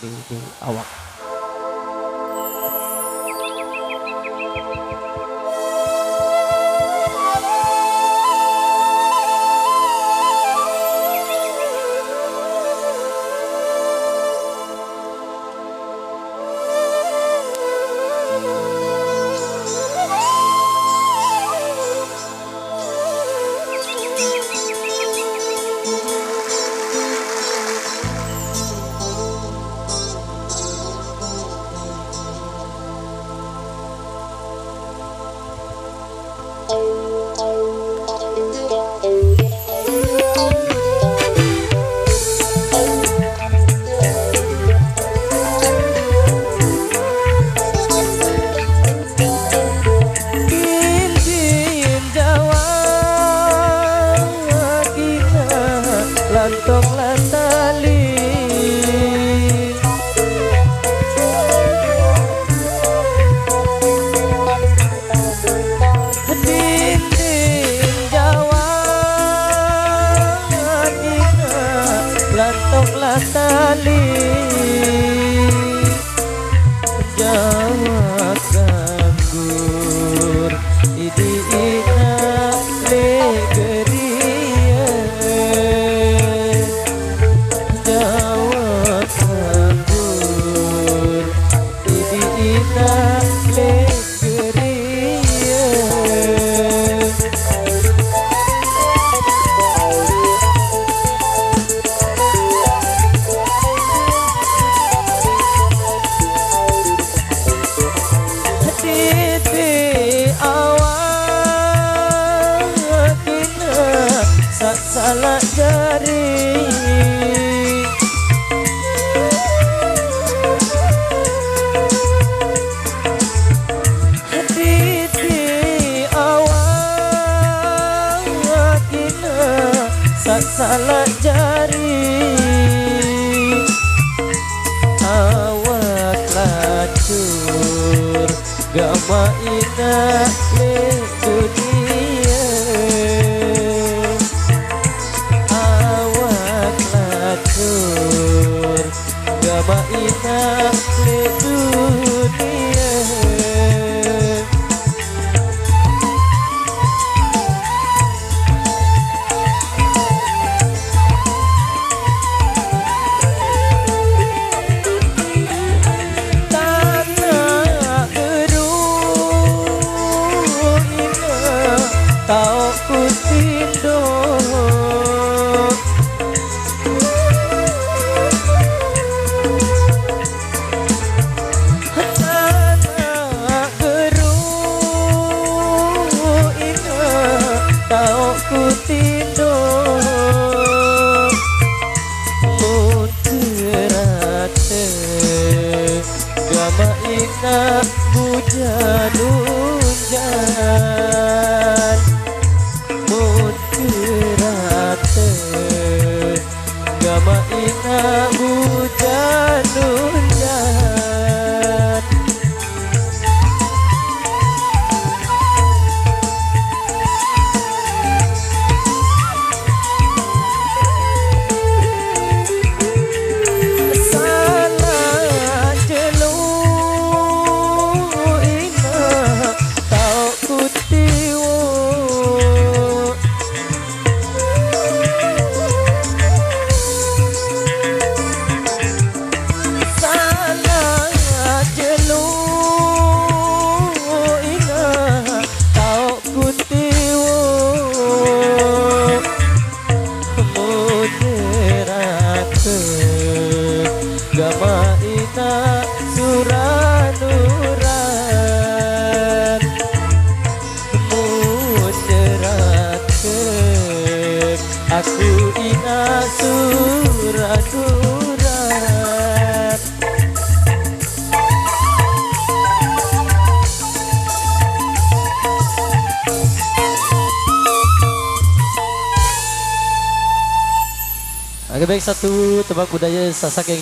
di awak. Lantong lantali dinding Jawa ina lantong lantali Jawa ganggur idi ina legeri salah jari di awak kina salah jari awak lacur gama ina le dunia gama ina le dunia tanah geru ina tau kutindo kutindo muterate gama ina bujanunjan muterate gama ina bujanunjan gama ina suranuran muncerakeun aku ina suranuran Oke baik, satu tebak budaya Sasak yang